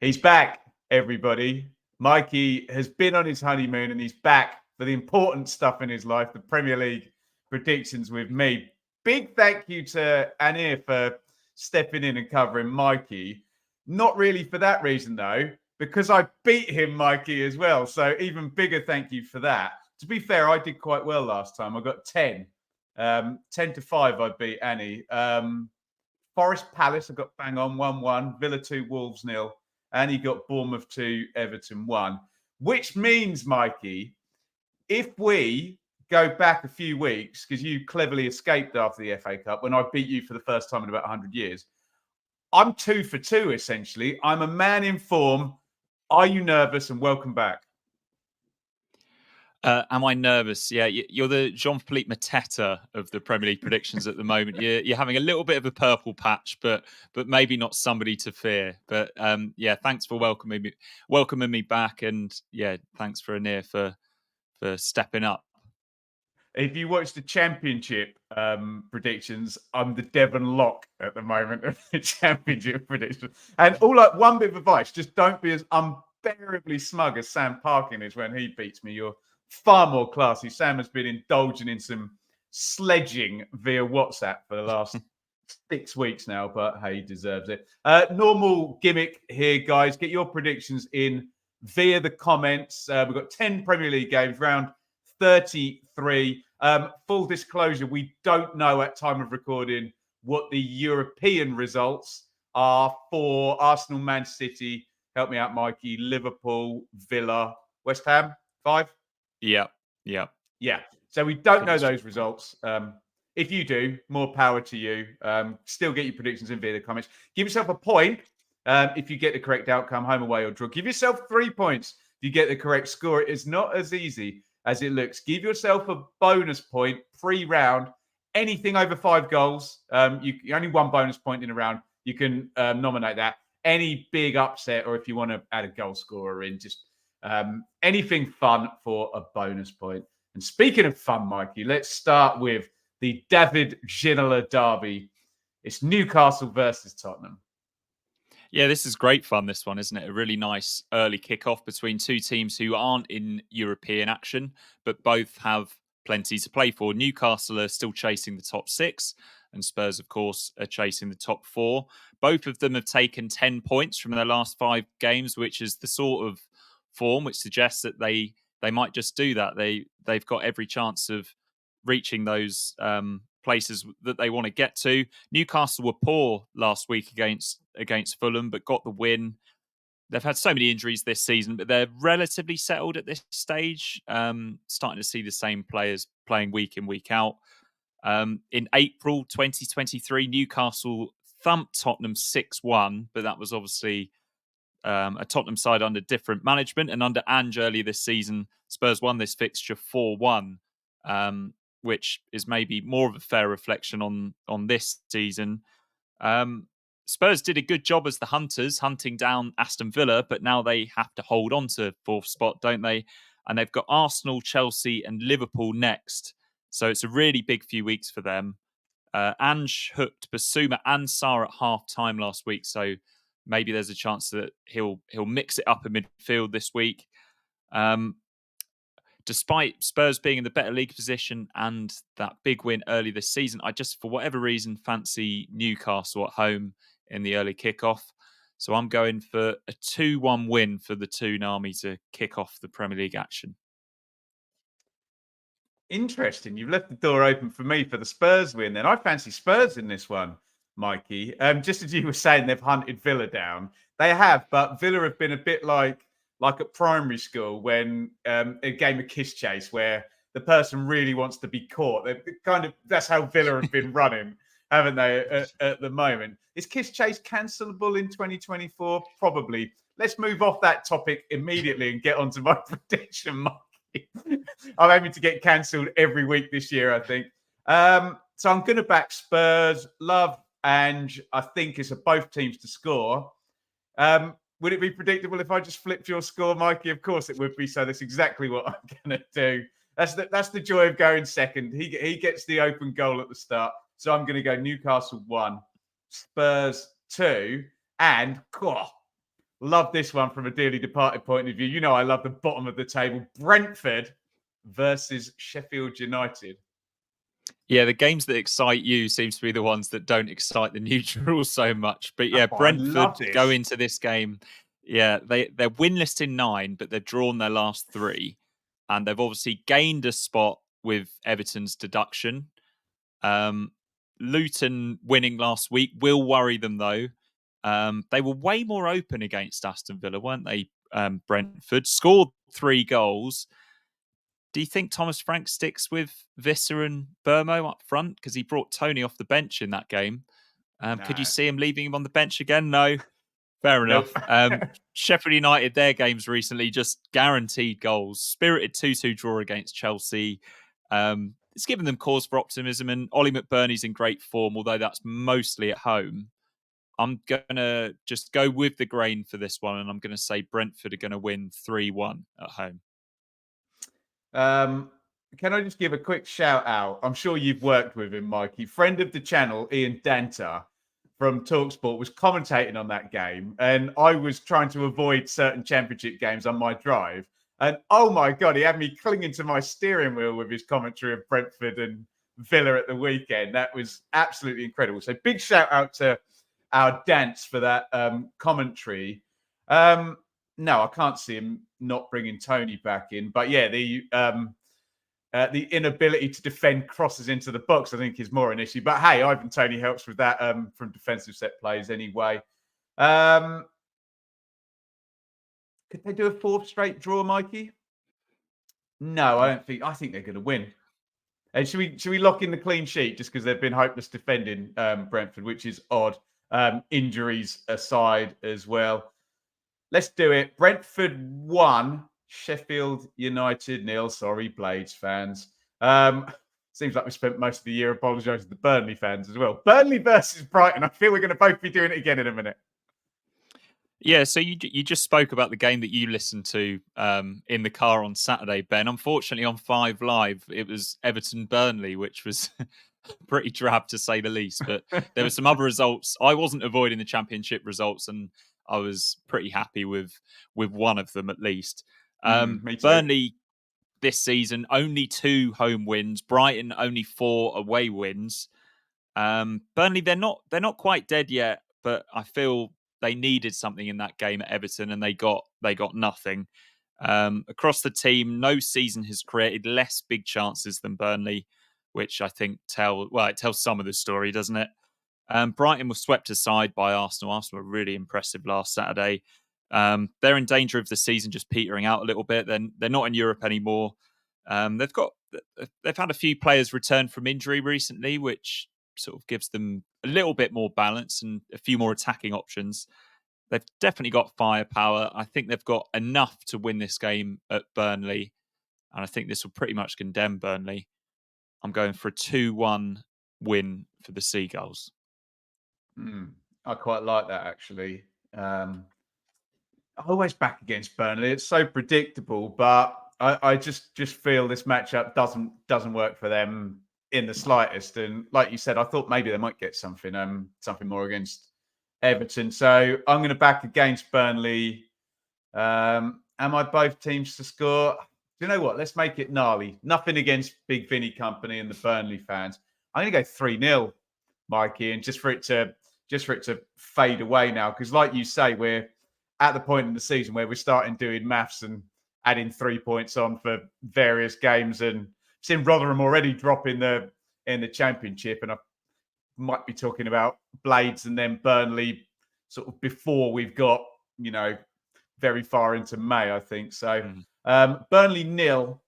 He's back, everybody. Mikey has been on his honeymoon and he's back for the important stuff in his life, the Premier League predictions with me. Big thank you to Anir for stepping in and covering Mikey. Not really for that reason, though, because I beat him, Mikey, as well. So even bigger thank you for that. To be fair, I did quite well last time. I got 10. 10 to 5, I beat Annie. Forest Palace, I got bang on 1-1. Villa 2, Wolves 0. And he got Bournemouth 2, Everton 1. Which means, Mikey, if we go back a few weeks, because you cleverly escaped after the FA Cup when I beat you for the first time in about 100 years, I'm 2 for 2, essentially. I'm a man in form. Are you nervous? And welcome back. Am I nervous? Yeah, you're the Jean-Philippe Mateta of the Premier League predictions at the moment. You're having a little bit of a purple patch, but maybe not somebody to fear. But yeah, thanks for welcoming me back, and yeah, thanks for Anir for stepping up. If you watch the Championship predictions, I'm the Devon Lock at the moment of the Championship predictions. And one bit of advice: just don't be as unbearably smug as Sam Parkin is when he beats me. You're far more classy. Sam has been indulging in some sledging via WhatsApp for the last 6 weeks now, but hey, he deserves it. Normal gimmick here, guys. Get your predictions in via the comments. We've got 10 Premier League games, round 33. Full disclosure, we don't know at time of recording what the European results are for Arsenal, Man City. Help me out, Mikey. Liverpool, Villa, West Ham, 5? Yeah. So we don't know those results. If you do, more power to you. Still get your predictions in via the comments. Give yourself a point if you get the correct outcome, home, away, or draw. Give yourself 3 points if you get the correct score. It is not as easy as it looks. Give yourself a bonus point pre-round. Anything over 5 goals, you only 1 bonus point in a round. You can nominate that. Any big upset, or if you want to add a goal scorer in, just anything fun for a bonus point. And speaking of fun, Mikey, let's start with the David Ginola derby. It's Newcastle versus Tottenham. Yeah, this is great fun, this one, isn't it? A really nice early kickoff between two teams who aren't in European action, but both have plenty to play for. Newcastle are still chasing the top 6, and Spurs, of course, are chasing the top 4. Both of them have taken 10 points from their last 5 games, which is the sort of form which suggests that they might just do that. They've got every chance of reaching those places that they want to get to. Newcastle were poor last week against Fulham, but got the win. They've had so many injuries this season, but they're relatively settled at this stage. Starting to see the same players playing week in, week out. In April 2023, Newcastle thumped Tottenham 6-1, but that was obviously a Tottenham side under different management. And under Ange earlier this season, Spurs won this fixture 4-1, which is maybe more of a fair reflection on this season. Spurs did a good job as the hunters, hunting down Aston Villa, but now they have to hold on to 4th spot, don't they? And they've got Arsenal, Chelsea and Liverpool next. So it's a really big few weeks for them. Ange hooked Basuma and Sarr at half-time last week, so maybe there's a chance that he'll mix it up in midfield this week. Despite Spurs being in the better league position and that big win early this season, I just, for whatever reason, fancy Newcastle at home in the early kickoff. So I'm going for a 2-1 win for the Toonami to kick off the Premier League action. Interesting. You've left the door open for me for the Spurs win. Then I fancy Spurs in this one, Mikey. Just as you were saying, they've hunted Villa down. They have, but Villa have been a bit like at primary school when a game of kiss chase where the person really wants to be caught. That's how Villa have been running, haven't they, at the moment? Is kiss chase cancelable in 2024? Probably. Let's move off that topic immediately and get onto my prediction, Mikey. I'm aiming to get cancelled every week this year, I think. So I'm going to back Spurs. Love Ange. I think it's both teams to score. Would it be predictable if I just flipped your score, Mikey? Of course it would be. So that's exactly what I'm going to do. That's the joy of going second. He gets the open goal at the start. So I'm going to go Newcastle 1, Spurs 2, and Love this one from a dearly departed point of view. You know, I love the bottom of the table. Brentford versus Sheffield United. Yeah, the games that excite you seems to be the ones that don't excite the neutrals so much. But yeah, Oh, I love Brentford go this. into this game. Yeah, they're winless in 9, but they've drawn their last 3, and they've obviously gained a spot with Everton's deduction. Luton winning last week will worry them though. They were way more open against Aston Villa, weren't they? Brentford scored 3 goals. Do you think Thomas Frank sticks with Visser and Burmo up front? Because he brought Tony off the bench in that game. Could you No. see him leaving him on the bench again? No. Fair Nope. enough. Sheffield United, their games recently, just guaranteed goals. Spirited 2-2 draw against Chelsea. It's given them cause for optimism, and Ollie McBurney's in great form, although that's mostly at home. I'm going to just go with the grain for this one, and I'm going to say Brentford are going to win 3-1 at home. Can I just give a quick shout out? I'm sure you've worked with him, Mikey. Friend of the channel, Ian Danta from Talksport, was commentating on that game, and I was trying to avoid certain championship games on my drive. And oh my God, he had me clinging to my steering wheel with his commentary of Brentford and Villa at the weekend. That was absolutely incredible. So big shout out to our Dance for that commentary. No, I can't see him not bringing Tony back in. But yeah, the inability to defend crosses into the box, I think, is more an issue. But hey, Ivan Tony helps with that from defensive set plays anyway. Could they do a 4th straight draw, Mikey? No, I don't think. I think they're going to win. And should we lock in the clean sheet just because they've been hopeless defending Brentford, which is odd. Injuries aside as well. Let's do it. Brentford 1, Sheffield United 0. Sorry, Blades fans. Seems like we spent most of the year apologising to the Burnley fans as well. Burnley versus Brighton. I feel we're going to both be doing it again in a minute. Yeah, so you just spoke about the game that you listened to in the car on Saturday, Ben. Unfortunately, on 5 Live, it was Everton-Burnley, which was pretty drab to say the least. But there were some other results. I wasn't avoiding the Championship results, and I was pretty happy with one of them at least. Me too. Burnley this season only 2 home wins. Brighton only 4 away wins. Burnley they're not quite dead yet, but I feel they needed something in that game at Everton, and they got nothing. Across the team, no season has created less big chances than Burnley, which I think it tells some of the story, doesn't it? Brighton was swept aside by Arsenal. Arsenal were really impressive last Saturday. They're in danger of the season just petering out a little bit. Then they're not in Europe anymore. They've had a few players return from injury recently, which sort of gives them a little bit more balance and a few more attacking options. They've definitely got firepower. I think they've got enough to win this game at Burnley, and I think this will pretty much condemn Burnley. I'm going for a 2-1 win for the Seagulls. I quite like that, actually. I always back against Burnley. It's so predictable, but I just feel this matchup doesn't work for them in the slightest. And like you said, I thought maybe they might get something more against Everton. So I'm going to back against Burnley. Am I both teams to score? Do you know what? Let's make it gnarly. Nothing against Big Vinny Company and the Burnley fans. I'm going to go 3-0, Mikey, and just for it to fade away now, because like you say, we're at the point in the season where we're starting doing maths and adding 3 points on for various games, and seen Rotherham already drop in the Championship, and I might be talking about Blades and then Burnley sort of before we've got very far into May, I think. So Burnley 0,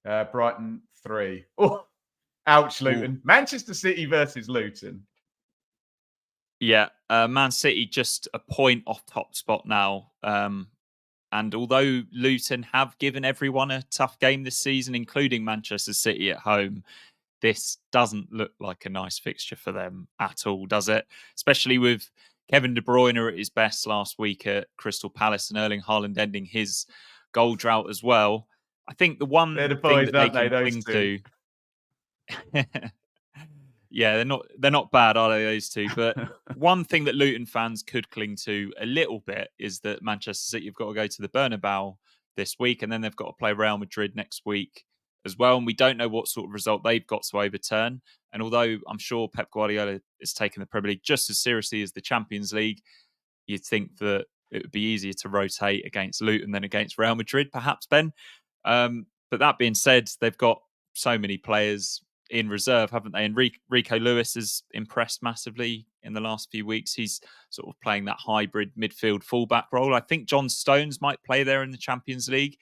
Brighton 3. Oh, ouch, Luton. Ooh. Manchester City versus Luton. Yeah, Man City just a point off top spot now. And although Luton have given everyone a tough game this season, including Manchester City at home, this doesn't look like a nice fixture for them at all, does it? Especially with Kevin De Bruyne at his best last week at Crystal Palace and Erling Haaland ending his goal drought as well. I think the one thing that they can cling to... Yeah, they're not bad, are they, those two? But one thing that Luton fans could cling to a little bit is that Manchester City have got to go to the Bernabeu this week, and then they've got to play Real Madrid next week as well. And we don't know what sort of result they've got to overturn. And although I'm sure Pep Guardiola is taking the Premier League just as seriously as the Champions League, you'd think that it would be easier to rotate against Luton than against Real Madrid, perhaps, Ben. But that being said, they've got so many players in reserve, haven't they? And Rico Lewis has impressed massively in the last few weeks. He's sort of playing that hybrid midfield fullback role. I think John Stones might play there in the Champions League.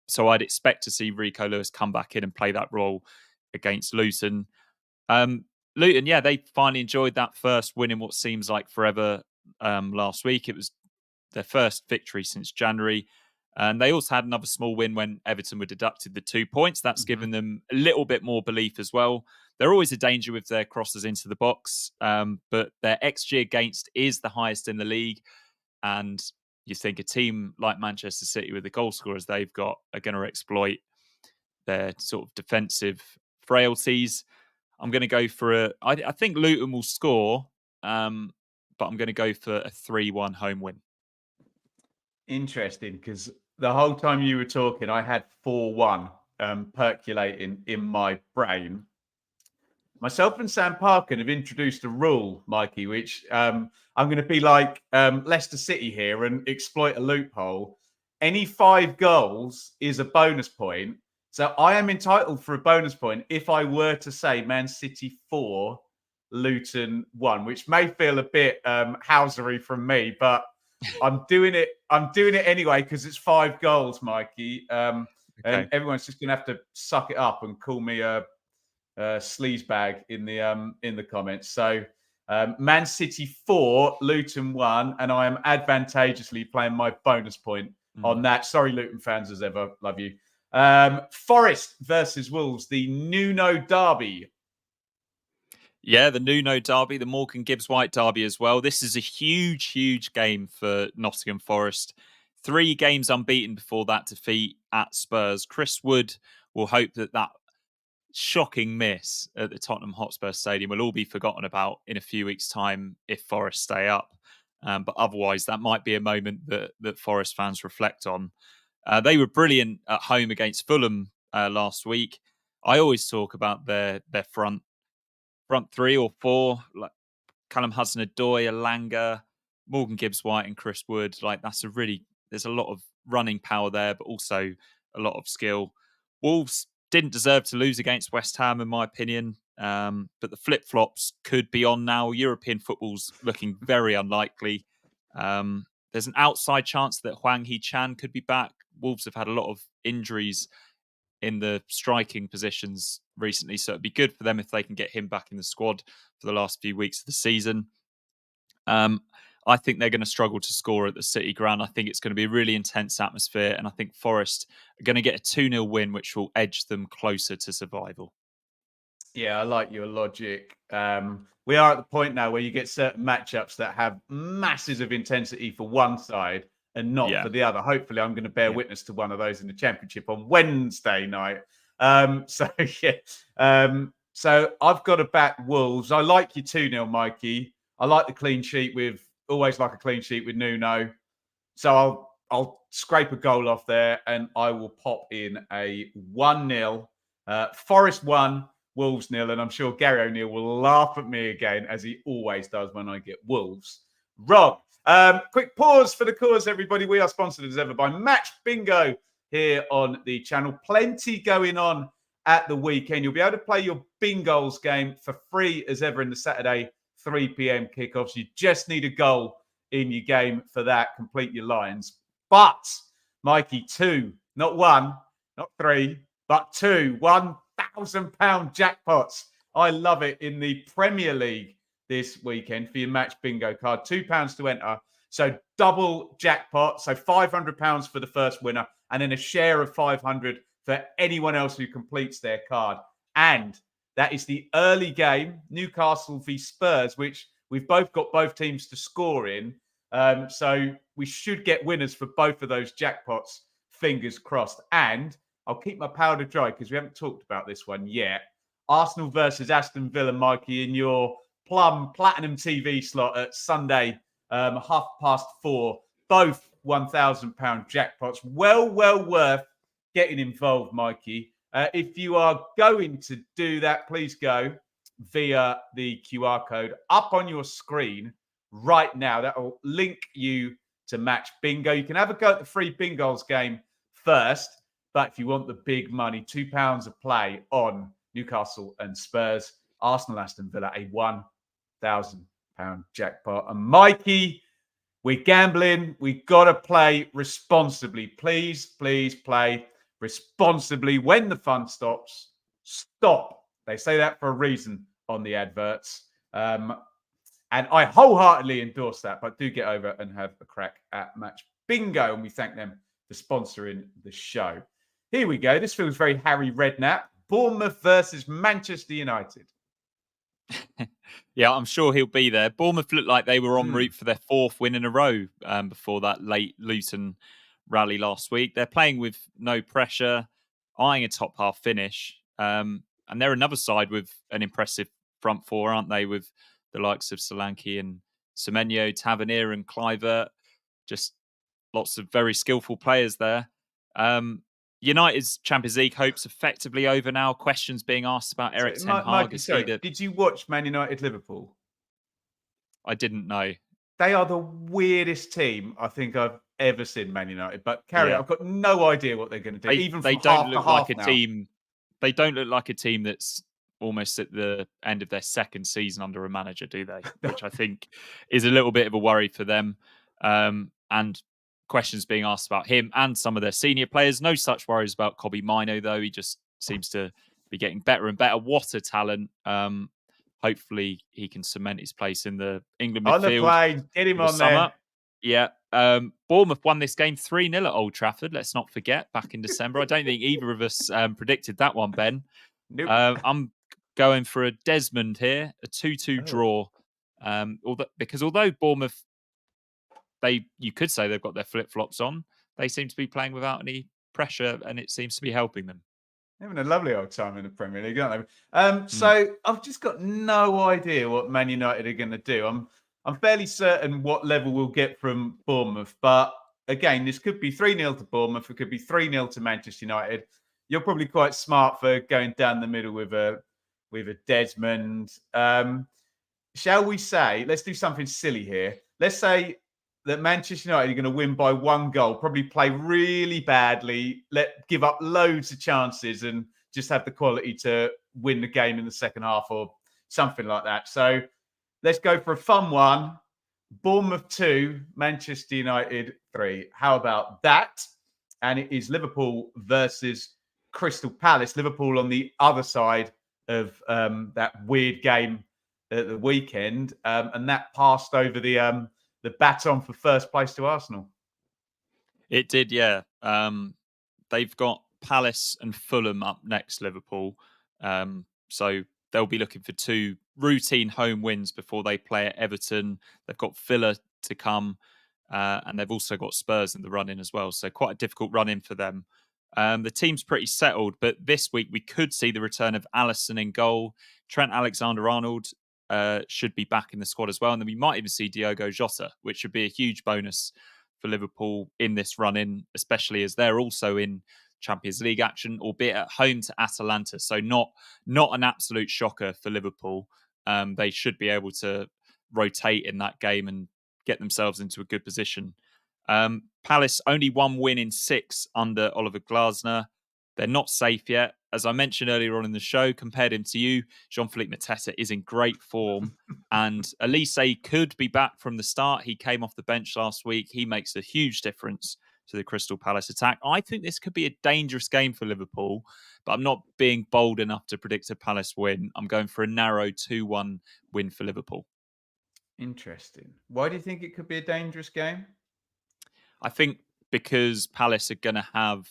So I'd expect to see Rico Lewis come back in and play that role against Luton. Luton, yeah, they finally enjoyed that first win in what seems like forever last week. It was their first victory since January. And they also had another small win when Everton were deducted the 2 points. That's given them a little bit more belief as well. They're always a danger with their crosses into the box, but their XG against is the highest in the league. And you think a team like Manchester City with the goal scorers they've got are going to exploit their sort of defensive frailties. I'm going to go for I think Luton will score, but I'm going to go for a 3-1 home win. Interesting, because the whole time you were talking, I had 4-1 percolating in my brain. Myself and Sam Parkin have introduced a rule, Mikey, which I'm going to be like Leicester City here and exploit a loophole. Any 5 goals is a bonus point. So I am entitled for a bonus point if I were to say Man City 4, Luton 1, which may feel a bit housery from me, but I'm doing it. I'm doing it anyway because it's 5 goals, Mikey. And everyone's just gonna have to suck it up and call me a sleaze bag in the comments. So Man City 4, Luton 1, and I am advantageously playing my bonus point on that. Sorry, Luton fans, as ever, love you. Forest versus Wolves, the Nuno derby. Yeah, the Nuno derby, the Morgan Gibbs-White derby as well. This is a huge, huge game for Nottingham Forest. 3 games unbeaten before that defeat at Spurs. Chris Wood will hope that shocking miss at the Tottenham Hotspur Stadium will all be forgotten about in a few weeks' time if Forest stay up. But otherwise, that might be a moment that Forest fans reflect on. They were brilliant at home against Fulham last week. I always talk about their front 3 or 4, like Callum Hudson-Odoi, Elanga, Morgan Gibbs-White, and Chris Wood. Like there's a lot of running power there, but also a lot of skill. Wolves didn't deserve to lose against West Ham, in my opinion. But the flip-flops could be on now. European football's looking very unlikely. There's an outside chance that Hwang Hee-chan could be back. Wolves have had a lot of injuries in the striking positions recently, so it'd be good for them if they can get him back in the squad for the last few weeks of the season. I think they're going to struggle to score at the City ground. I think it's going to be a really intense atmosphere, and I think Forest are going to get a 2-0 win, which will edge them closer to survival. Yeah, I like your logic. We are at the point now where you get certain matchups that have masses of intensity for one side and not for the other. Hopefully, I'm going to bear witness to one of those in the Championship on Wednesday night. So I've got to back Wolves. I like your 2-0, Mikey. I like the clean sheet always like a clean sheet with Nuno. So I'll scrape a goal off there and I will pop in a 1-0. Forest 1, Wolves 0. And I'm sure Gary O'Neill will laugh at me again, as he always does when I get Wolves wrong. Quick pause for the cause, everybody. We are sponsored as ever by Match Bingo here on the channel. Plenty going on at the weekend. You'll be able to play your Bingos game for free as ever in the Saturday 3 p.m. kickoffs. You just need a goal in your game for that. Complete your lines. But, Mikey, 2, not 1, not 3, but 2 £1,000 jackpots. I love it in the Premier League this weekend for your Match Bingo card. £2 to enter. So double jackpot. So £500 for the first winner and then a share of 500 for anyone else who completes their card. And that is the early game, Newcastle v Spurs, which we've both got both teams to score in. So we should get winners for both of those jackpots, fingers crossed. And I'll keep my powder dry because we haven't talked about this one yet. Arsenal versus Aston Villa, Mikey, in your Plum Platinum TV slot at Sunday, 4:30. Both £1,000 jackpots. Well worth getting involved, Mikey. If you are going to do that, please go via the QR code up on your screen right now. That will link you to Match Bingo. You can have a go at the free bingos game first, but if you want the big money, £2 a play on Newcastle and Spurs, Arsenal, Aston Villa, a £1,000 jackpot. And Mikey, we're gambling. We got to play responsibly. Please play responsibly. When the fun stops, stop. They say that for a reason on the adverts. And I wholeheartedly endorse that, but do get over and have a crack at Match Bingo. And we thank them for sponsoring the show. Here we go. This feels very Harry Redknapp. Bournemouth versus Manchester United. Yeah, I'm sure he'll be there. Bournemouth looked like they were en route for their 4th win in a row before that late Luton rally last week. They're playing with no pressure, eyeing a top half finish. And they're another side with an impressive front four, aren't they? With the likes of Solanke and Semenyo, Tavernier and Kluivert. Just lots of very skillful players there. United's Champions League hopes effectively over now. Questions being asked about Eric Ten Hag. Mikey, sorry, did you watch Man United Liverpool? I didn't know. They are the weirdest team I think I've ever seen, Man United. But carry on. I've got no idea what they're going to do. Even they from don't half look to half like a now. team. They don't look like a team that's almost at the end of their 2nd season under a manager, do they? Which I think is a little bit of a worry for them. And questions being asked about him and some of their senior players. No such worries about Kobbie Mainoo, though. He just seems to be getting better and better. What a talent. Hopefully he can cement his place in the England midfield. On the plane, get him on summer. there. Yeah. Bournemouth won this game 3-0 at Old Trafford. Let's not forget, back in December. I don't think either of us predicted that one, Ben. Nope. I'm going for a Desmond here, a 2-2 draw. Although Bournemouth, you could say they've got their flip-flops on, they seem to be playing without any pressure, and it seems to be helping them. Having a lovely old time in the Premier League, aren't they? So I've just got no idea what Man United are going to do. I'm fairly certain what level we'll get from Bournemouth, but again, this could be 3-0 to Bournemouth. It could be 3-0 to Manchester United. You're probably quite smart for going down the middle with a Desmond. Shall we say? Let's do something silly here. Let's say that Manchester United are going to win by 1 goal, probably play really badly, give up loads of chances and just have the quality to win the game in the second half or something like that. So let's go for a fun one. Bournemouth 2, Manchester United 3. How about that? And it is Liverpool versus Crystal Palace. Liverpool on the other side of that weird game at the weekend. And that passed over the baton for first place to Arsenal. It did, yeah. They've got Palace and Fulham up next, Liverpool. So they'll be looking for 2 routine home wins before they play at Everton. They've got Villa to come, and they've also got Spurs in the run-in as well. So quite a difficult run-in for them. The team's pretty settled, but this week we could see the return of Alisson in goal. Trent Alexander-Arnold should be back in the squad as well. And then we might even see Diogo Jota, which would be a huge bonus for Liverpool in this run-in, especially as they're also in Champions League action, albeit at home to Atalanta. So not an absolute shocker for Liverpool. They should be able to rotate in that game and get themselves into a good position. Palace only 1 win in 6 under Oliver Glasner. They're not safe yet. As I mentioned earlier on in the show, compared him to you, Jean-Philippe Mateta is in great form. And Elise could be back from the start. He came off the bench last week. He makes a huge difference to the Crystal Palace attack. I think this could be a dangerous game for Liverpool, but I'm not being bold enough to predict a Palace win. I'm going for a narrow 2-1 win for Liverpool. Interesting. Why do you think it could be a dangerous game? I think because Palace are going to have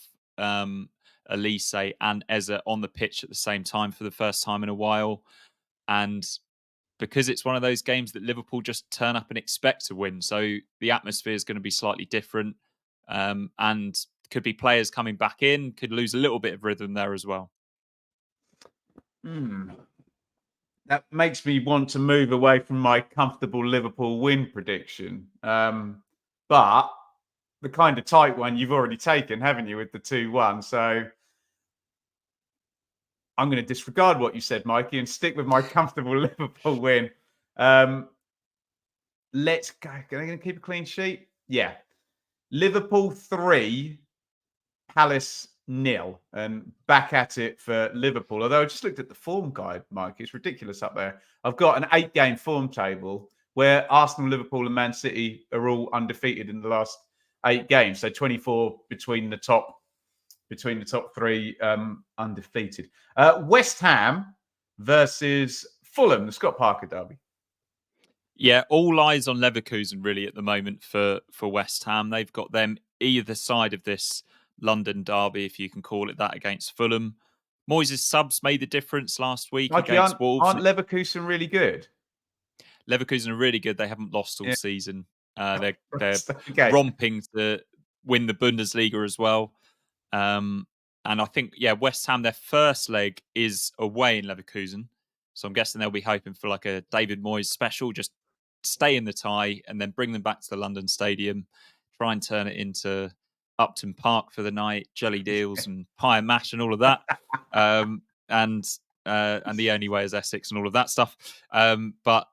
Elise and Eze on the pitch at the same time for the first time in a while. And because it's one of those games that Liverpool just turn up and expect to win. So the atmosphere is going to be slightly different. And could be players coming back in, could lose a little bit of rhythm there as well. Hmm. That makes me want to move away from my comfortable Liverpool win prediction. But the kind of tight one you've already taken, haven't you, with the 2-1? So I'm going to disregard what you said, Mikey, and stick with my comfortable Liverpool win. Let's go. Are they going to keep a clean sheet? Yeah. Liverpool 3, Palace 0, and back at it for Liverpool. Although I just looked at the form guide, Mike, it's ridiculous up there. I've got an 8-game form table where Arsenal, Liverpool, and Man City are all undefeated in the last 8 games. So 24 between the top three, undefeated. West Ham versus Fulham, the Scott Parker derby. Yeah, all eyes on Leverkusen really at the moment for West Ham. They've got them either side of this London derby, if you can call it that, against Fulham. Moyes' subs made the difference last week Mikey, against Wolves. aren't Leverkusen really good? Leverkusen are really good. They haven't lost all Yeah. season. They're Okay. romping to win the Bundesliga as well. And I think, West Ham, their first leg is away in Leverkusen. So I'm guessing they'll be hoping for like a David Moyes special, just stay in the tie and then bring them back to the London Stadium, try and turn it into Upton Park for the night, jelly deals and pie and mash and all of that. And the only way is Essex and all of that stuff. But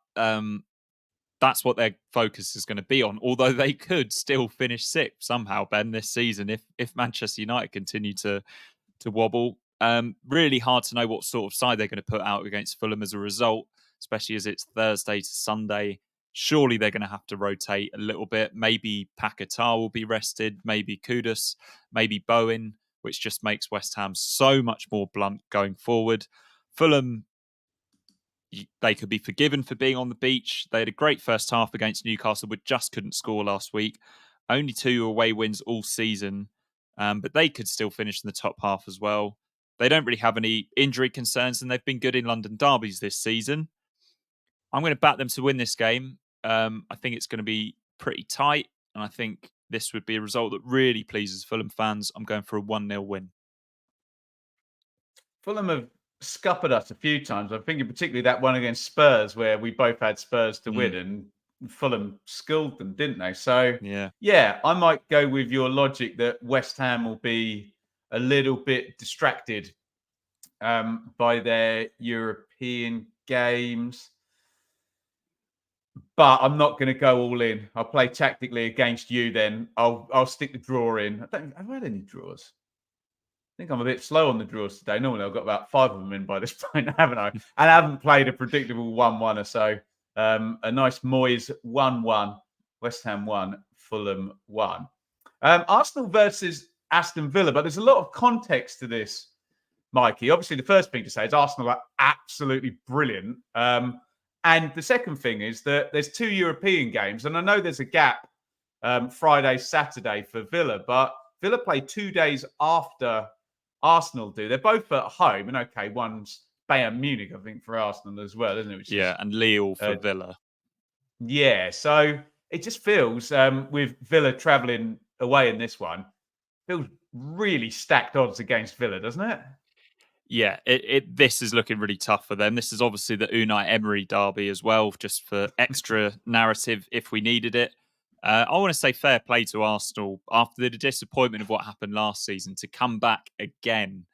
that's what their focus is going to be on. Although they could still finish sixth somehow, Ben, this season if Manchester United continue to wobble. Really hard to know what sort of side they're going to put out against Fulham as a result, especially as it's Thursday to Sunday. Surely they're going to have to rotate a little bit. Maybe Paquetá will be rested, maybe Kudus, maybe Bowen, which just makes West Ham so much more blunt going forward. Fulham, they could be forgiven for being on the beach. They had a great first half against Newcastle, but just couldn't score last week. Only 2 away wins all season, but they could still finish in the top half as well. They don't really have any injury concerns, and they've been good in London derbies this season. I'm going to back them to win this game. I think it's going to be pretty tight, and I think this would be a result that really pleases Fulham fans. I'm going for a 1-0 win. Fulham have scuppered us a few times. I'm thinking particularly that one against Spurs where we both had Spurs to win and Fulham schooled them, didn't they? So, yeah, I might go with your logic that West Ham will be a little bit distracted by their European games. But I'm not going to go all in. I'll play tactically against you then. I'll stick the draw in. Have I had any draws? I think I'm a bit slow on the draws today. Normally, I've got about 5 of them in by this point, haven't I? And I haven't played a predictable 1-1 or so. A nice Moyes 1-1, West Ham 1, Fulham 1. Arsenal versus Aston Villa, but there's a lot of context to this, Mikey. Obviously, the first thing to say is Arsenal are absolutely brilliant. And the second thing is that there's 2 European games, and I know there's a gap Friday, Saturday for Villa, but Villa play 2 days after Arsenal do. They're both at home, and okay, one's Bayern Munich, I think, for Arsenal as well, isn't it? Which and Lille for Villa. Yeah, so it just feels with Villa travelling away in this one, feels really stacked odds against Villa, doesn't it? Yeah, this is looking really tough for them. This is obviously the Unai Emery derby as well, just for extra narrative if we needed it. I want to say fair play to Arsenal after the disappointment of what happened last season to come back again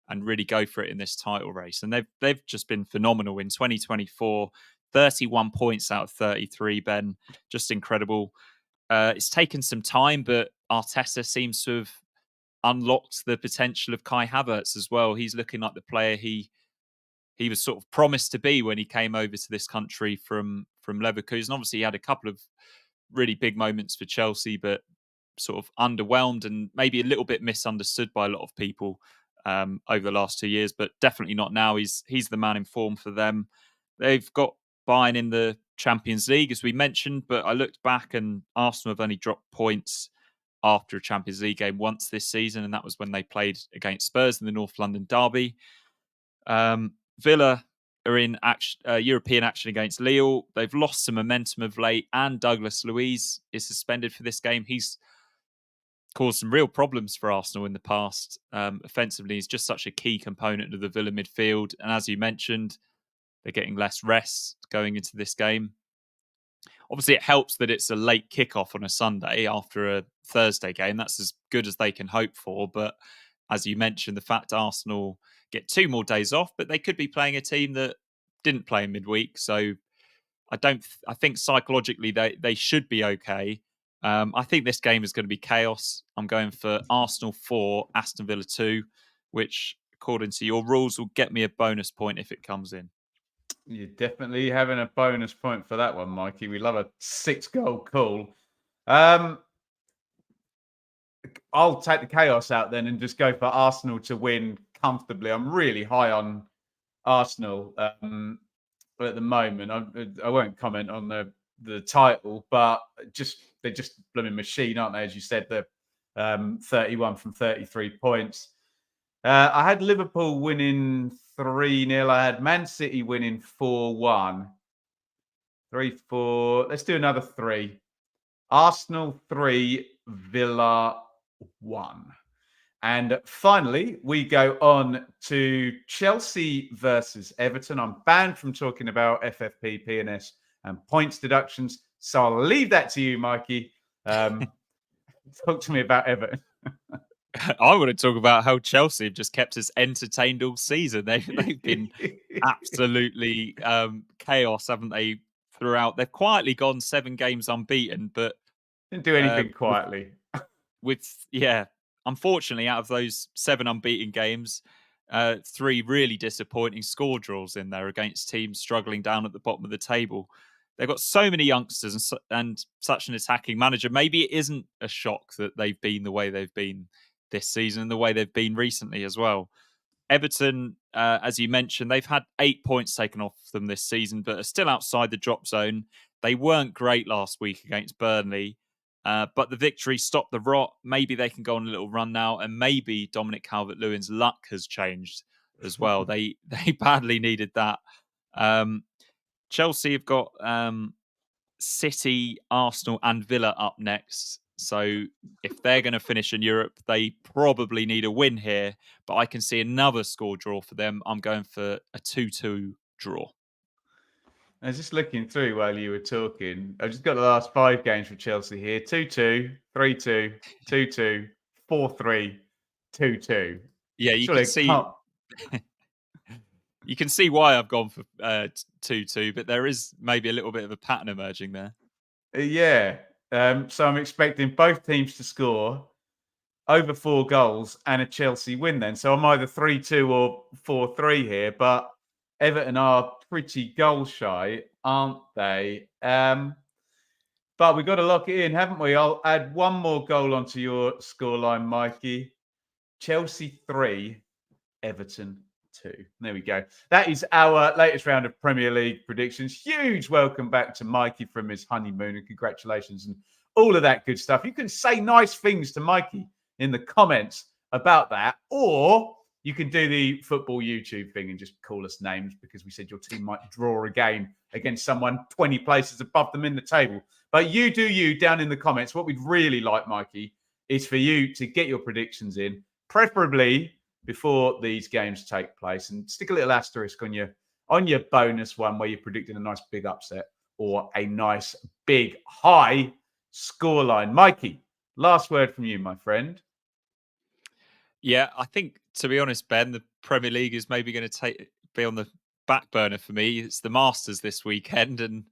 and really go for it in this title race. And they've just been phenomenal in 2024, 31 points out of 33, Ben. Just incredible. It's taken some time, but Arteta seems to have unlocked the potential of Kai Havertz as well. He's looking like the player he was sort of promised to be when he came over to this country from Leverkusen. Obviously, he had a couple of really big moments for Chelsea, but sort of underwhelmed and maybe a little bit misunderstood by a lot of people over the last 2 years, but definitely not now. He's the man in form for them. They've got Bayern in the Champions League, as we mentioned, but I looked back and Arsenal have only dropped points after a Champions League game once this season, and that was when they played against Spurs in the North London derby. Villa are in European action against Lille. They've lost some momentum of late, and Douglas Luiz is suspended for this game. He's caused some real problems for Arsenal in the past. Offensively, he's just such a key component of the Villa midfield. And as you mentioned, they're getting less rest going into this game. Obviously, it helps that it's a late kickoff on a Sunday after a Thursday game. That's as good as they can hope for. But as you mentioned, the fact Arsenal get 2 more days off, but they could be playing a team that didn't play in midweek. So I think psychologically they should be okay. I think this game is going to be chaos. I'm going for Arsenal 4, Aston Villa 2, which, according to your rules, will get me a bonus point if it comes in. You're definitely having a bonus point for that one, Mikey. We love a 6-goal call. I'll take the chaos out then and just go for Arsenal to win comfortably. I'm really high on Arsenal at the moment. I won't comment on the title, but they're just a blooming machine, aren't they? As you said, they're 31 from 33 points. I had Liverpool winning 3-0. I had Man City winning 4-1. 3-4. Let's do another 3. Arsenal 3, Villa 1. And finally, we go on to Chelsea versus Everton. I'm banned from talking about FFP, PNS, and points deductions. So I'll leave that to you, Mikey. Talk to me about Everton. I want to talk about how Chelsea have just kept us entertained all season. They've been absolutely chaos, haven't they? Throughout, they've quietly gone 7 games unbeaten, but Didn't do anything quietly. Unfortunately, out of those 7 unbeaten games, 3 really disappointing score draws in there against teams struggling down at the bottom of the table. They've got so many youngsters and such an attacking manager. Maybe it isn't a shock that they've been the way they've been this season and the way they've been recently as well. Everton, as you mentioned, they've had 8 points taken off them this season, but are still outside the drop zone. They weren't great last week against Burnley, but the victory stopped the rot. Maybe they can go on a little run now, and maybe Dominic Calvert-Lewin's luck has changed as well. They badly needed that. Chelsea have got City, Arsenal, and Villa up next. So if they're going to finish in Europe, they probably need a win here. But I can see another score draw for them. I'm going for a 2-2 draw. I was just looking through while you were talking. I've just got the last 5 games for Chelsea here. 2-2, 3-2, 2-2, 4-3, 2-2. Yeah, you can see... You can see why I've gone for 2-2, but there is maybe a little bit of a pattern emerging there. Yeah. So I'm expecting both teams to score over 4 goals and a Chelsea win then. So I'm either 3-2 or 4-3 here, but Everton are pretty goal shy, aren't they? But we've got to lock it in, haven't we? I'll add one more goal onto your scoreline, Mikey. Chelsea 3, Everton 2. There we go. That is our latest round of Premier League predictions. Huge welcome back to Mikey from his honeymoon and congratulations and all of that good stuff. You can say nice things to Mikey in the comments about that, or you can do the football YouTube thing and just call us names because we said your team might draw a game against someone 20 places above them in the table. But you do you down in the comments. What we'd really like, Mikey, is for you to get your predictions in, preferably before these games take place, and stick a little asterisk on your bonus one where you're predicting a nice big upset or a nice big high scoreline. Mikey, last word from you, my friend. Yeah, I think, to be honest, Ben, the Premier League is maybe going to be on the back burner for me. It's the Masters this weekend, and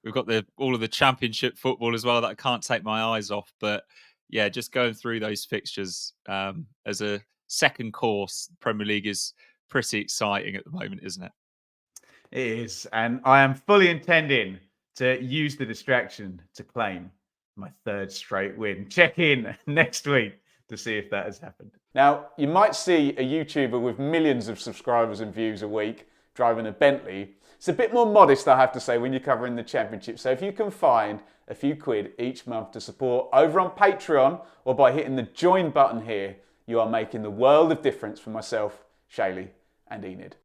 we've got all of the Championship football as well that I can't take my eyes off. But yeah, just going through those fixtures as a second course, Premier League is pretty exciting at the moment, isn't it? It is, and I am fully intending to use the distraction to claim my 3rd straight win. Check in next week to see if that has happened. Now, you might see a YouTuber with millions of subscribers and views a week driving a Bentley. It's a bit more modest, I have to say, when you're covering the Championship. So if you can find a few quid each month to support over on Patreon or by hitting the join button here, you are making the world of difference for myself, Shaylee, and Enid.